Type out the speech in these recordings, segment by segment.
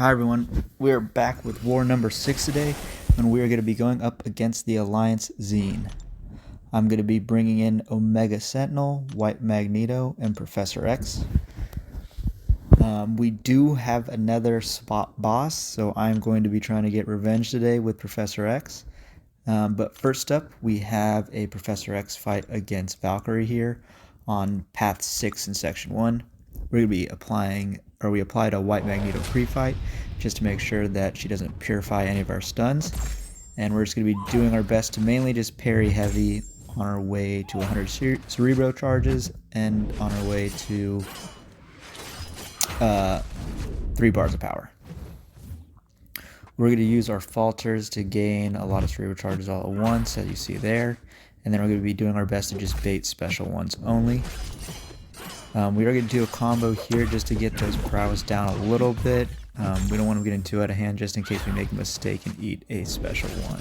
Hi everyone, we're back with war number 6 today, and we are going to be going up against the Alliance ZEEN. I'm going to be bringing in Omega Sentinel, White Magneto, and Professor X. We do have another spot boss, so I'm going to be trying to get revenge today with Professor X. But first up, we have a Professor X fight against Valkyrie here on Path 6 in Section 1. We're going to be we applied a White Magneto pre-fight just to make sure that she doesn't purify any of our stuns. And we're just going to be doing our best to mainly just parry heavy on our way to 100 Cerebro charges and on our way to 3 bars of power. We're going to use our falters to gain a lot of Cerebro charges all at once, as you see there. And then we're going to be doing our best to just bait special ones only. We are going to do a combo here just to get those prowess down a little bit. We don't want them getting too out of hand just in case we make a mistake and eat a special one.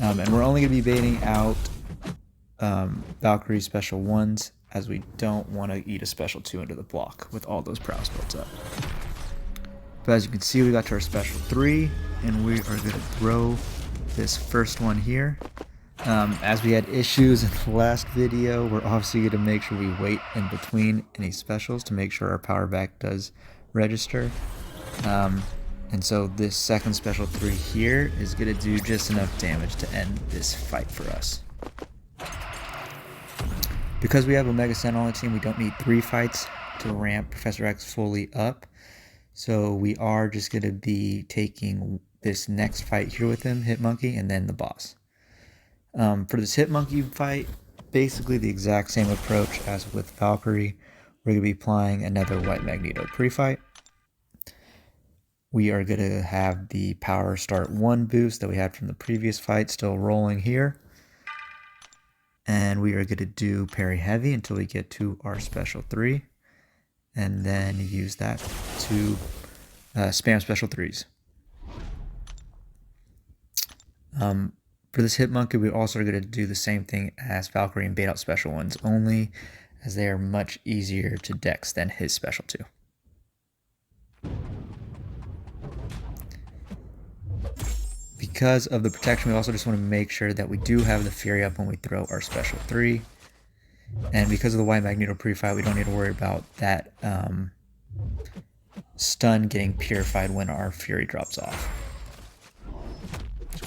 And we're only going to be baiting out Valkyrie special ones, as we don't want to eat a special 2 into the block with all those prowess built up. But as you can see, we got to our special 3, and we are going to throw this first one here. As we had issues in the last video, we're obviously going to make sure we wait in between any specials to make sure our power back does register. And so this second special 3 here is going to do just enough damage to end this fight for us. Because we have Omega Sentinel on the team, we don't need 3 fights to ramp Professor X fully up. So we are just going to be taking this next fight here with him, Hitmonkey, and then the boss. For this Hitmonkey fight, basically the exact same approach as with Valkyrie. We're going to be applying another White Magneto pre-fight. We are going to have the Power Start 1 boost that we had from the previous fight still rolling here. And we are going to do parry heavy until we get to our special 3. And then use that to spam special 3s. For this Hitmonkey, we also are going to do the same thing as Valkyrie and bait out special ones only, as they are much easier to dex than his special 2. Because of the protection, we also just want to make sure that we do have the Fury up when we throw our special 3. And because of the White Magneto pre-fight, we don't need to worry about that stun getting purified when our Fury drops off.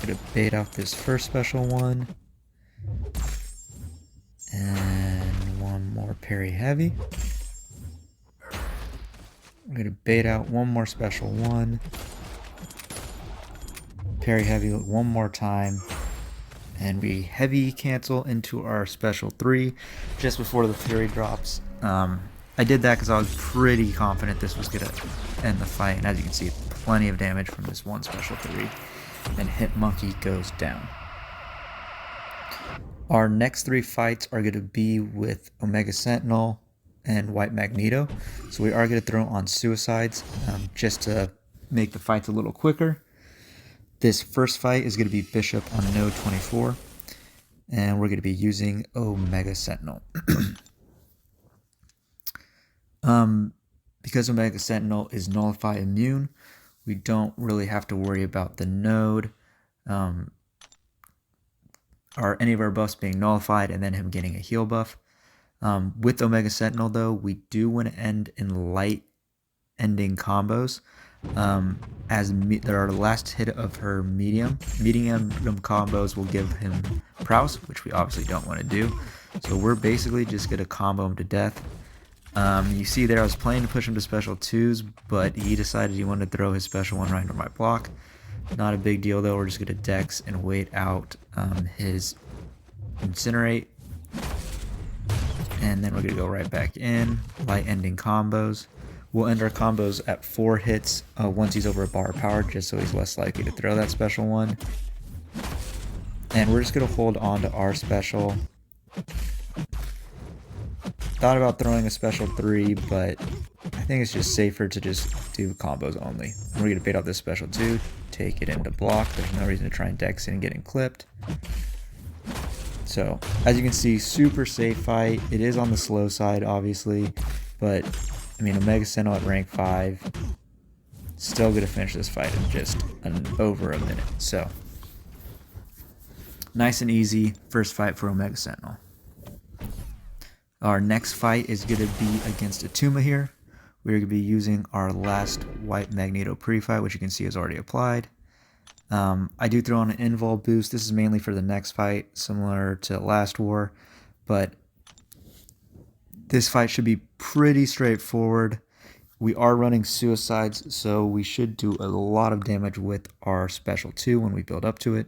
Going to bait out this first special one, and one more parry heavy. I'm going to bait out one more special one, parry heavy one more time, and we heavy cancel into our special 3 just before the Fury drops. I did that because I was pretty confident this was going to end the fight, and as you can see, plenty of damage from this one special 3. And Hitmonkey goes down. Our next 3 fights are going to be with Omega Sentinel and White Magneto. So we are going to throw on suicides just to make the fights a little quicker. This first fight is going to be Bishop on node 24. And we're going to be using Omega Sentinel. Because Omega Sentinel is Nullify immune, we don't really have to worry about the node or any of our buffs being nullified and then him getting a heal buff. With Omega Sentinel, though, we do want to end in light ending combos, as our last hit of her medium combos will give him prowess, which we obviously don't want to do. So we're basically just going to combo him to death. You see there I was planning to push him to special 2s, but he decided he wanted to throw his special 1 right under my block. Not a big deal though, we're just going to dex and wait out his incinerate. And then we're going to go right back in, light ending combos. We'll end our combos at 4 hits once he's over a bar of power, just so he's less likely to throw that special 1. And we're just going to hold on to our special. Thought about throwing a special 3, but I think it's just safer to just do combos only. We're going to bait out this special 2, take it into block. There's no reason to try and dex in and getting clipped. So, as you can see, super safe fight. It is on the slow side, obviously, but I mean, Omega Sentinel at rank 5 Still gonna finish this fight in just over a minute. So nice and easy first fight for Omega Sentinel. Our next fight is going to be against Attuma here. We're going to be using our last White Magneto pre-fight, which you can see is already applied. I do throw on an invul boost. This is mainly for the next fight, similar to last war, but this fight should be pretty straightforward. We are running suicides, so we should do a lot of damage with our special 2 when we build up to it.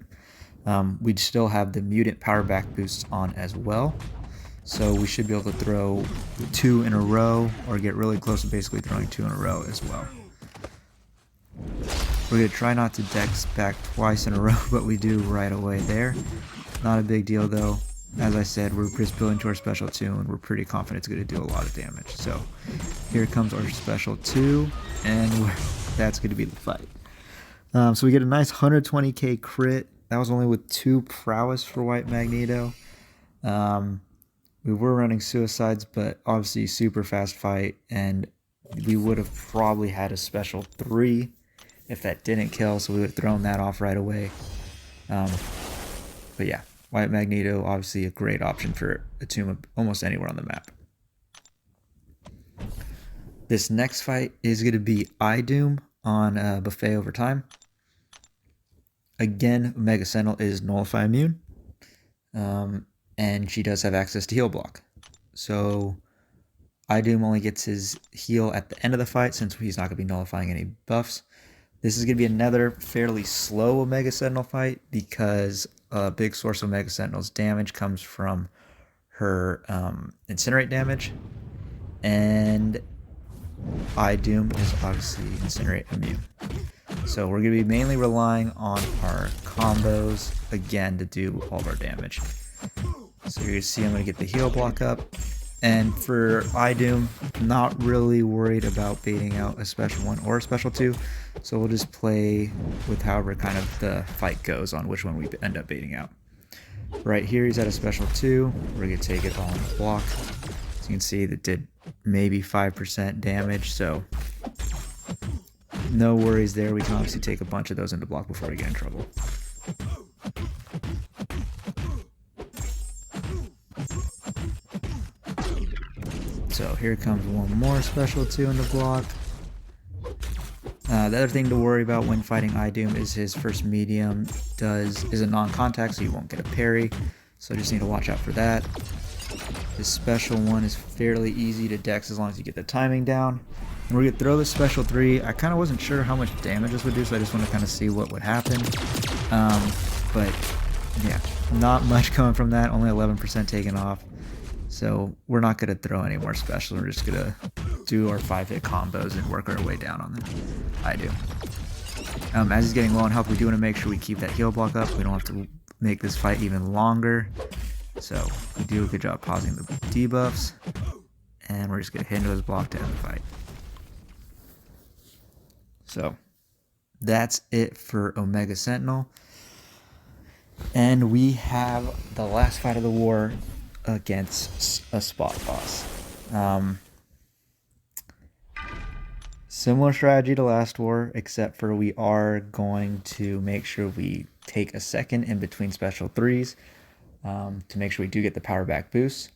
We'd still have the mutant power back boosts on as well. So we should be able to throw 2 in a row or get really close to basically throwing 2 in a row as well. We're going to try not to dex back twice in a row, but we do right away there. Not a big deal though. As I said, we're just building to our special 2 and we're pretty confident it's going to do a lot of damage. So here comes our special 2 and that's going to be the fight. So we get a nice 120k crit. That was only with 2 prowess for White Magneto. We were running suicides, but obviously super fast fight, and we would have probably had a special 3 if that didn't kill, so we would have thrown that off right away. But yeah, White Magneto, obviously a great option for Attuma almost anywhere on the map. This next fight is going to be IDoom on Buffet over time. Again, Omega Sentinel is Nullify Immune. And she does have access to heal block. So IDoom only gets his heal at the end of the fight since he's not going to be nullifying any buffs. This is going to be another fairly slow Omega Sentinel fight because a big source of Omega Sentinel's damage comes from her Incinerate damage. And IDoom is obviously Incinerate immune. So we're going to be mainly relying on our combos again to do all of our damage. So you're going to see I'm going to get the heal block up. And for IDoom, not really worried about baiting out a special 1 or a special 2. So we'll just play with however kind of the fight goes on which one we end up baiting out. Right here he's at a special 2. We're going to take it all in the block. So you can see that did maybe 5% damage. So no worries there. We can obviously take a bunch of those into block before we get in trouble. So here comes one more special 2 in the block. The other thing to worry about when fighting IDoom is his first medium is a non-contact, so you won't get a parry. So just need to watch out for that. His special 1 is fairly easy to dex as long as you get the timing down. And we're going to throw the special 3. I kind of wasn't sure how much damage this would do, so I just want to kind of see what would happen. But yeah, not much coming from that, only 11% taken off. So we're not going to throw any more special. We're just going to do our 5-hit combos and work our way down on them. As he's getting low on health, we do want to make sure we keep that heal block up. We don't have to make this fight even longer. So we do a good job pausing the debuffs. And we're just going to hit into his block to end the fight. So that's it for Omega Sentinel. And we have the last fight of the war against a spot boss. Similar strategy to last war, except for we are going to make sure we take a second in between special 3s to make sure we do get the power back boost.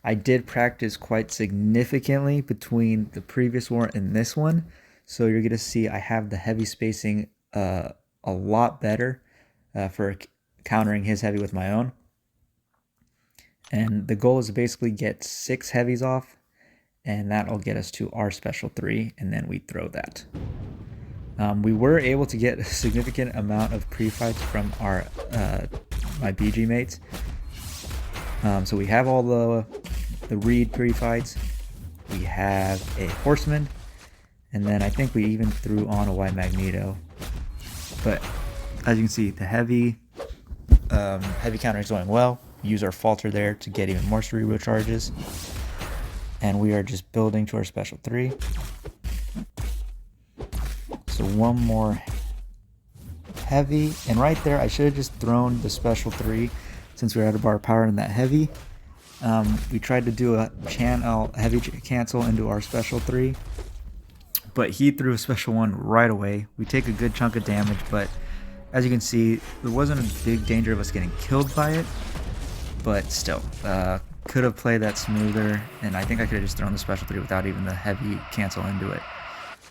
I did practice quite significantly between the previous war and this one, so you're going to see I have the heavy spacing a lot better for countering his heavy with my own. And the goal is to basically get 6 heavies off, and that'll get us to our special 3, and then we throw that. We were able to get a significant amount of pre-fights from our my BG mates. So we have all the Reed pre-fights, we have a Horseman, and then I think we even threw on a White Magneto. But as you can see, the heavy counter is going well. Use our falter there to get even more cerebral charges, and we are just building to our special 3. So one more heavy, and right there I should have just thrown the special 3 since we were out of bar power in that heavy. We tried to do a heavy cancel into our special 3, but he threw a special one right away. We take a good chunk of damage, but as you can see, there wasn't a big danger of us getting killed by it, but still, could have played that smoother, and I think I could have just thrown the special 3 without even the heavy cancel into it.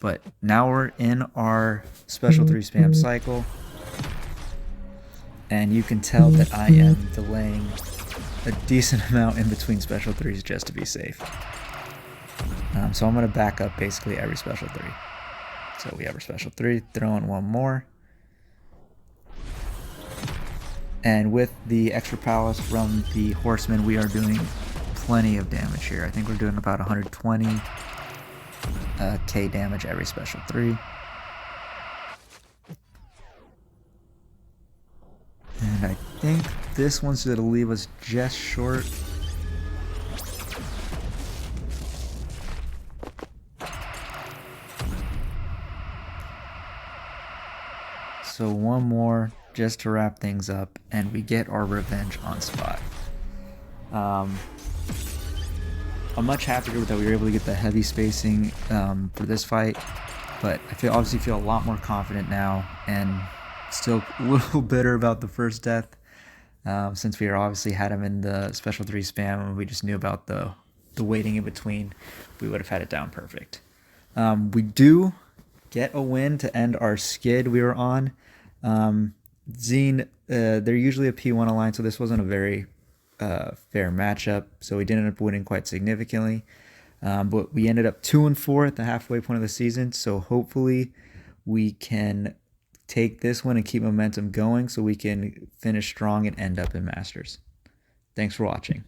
But now we're in our special 3 spam cycle, and you can tell that I am delaying a decent amount in between special 3s just to be safe. So I'm going to back up basically every special 3. So we have our special 3, throw in one more. And with the extra prowess from the horseman, we are doing plenty of damage here. I think we're doing about 120 K damage every special 3. And I think this one's going to leave us just short. So one more just to wrap things up, and we get our revenge on spot. I'm much happier that we were able to get the heavy spacing for this fight, but I obviously feel a lot more confident now, and still a little bitter about the first death, since we obviously had him in the special 3 spam, and we just knew about the waiting in between. We would have had it down perfect. We do get a win to end our skid we were on. ZEEN, they're usually a P1 alliance, so this wasn't a very fair matchup, so we did end up winning quite significantly. But we ended up 2-4 at the halfway point of the season, so hopefully we can take this one and keep momentum going so we can finish strong and end up in Masters. Thanks for watching.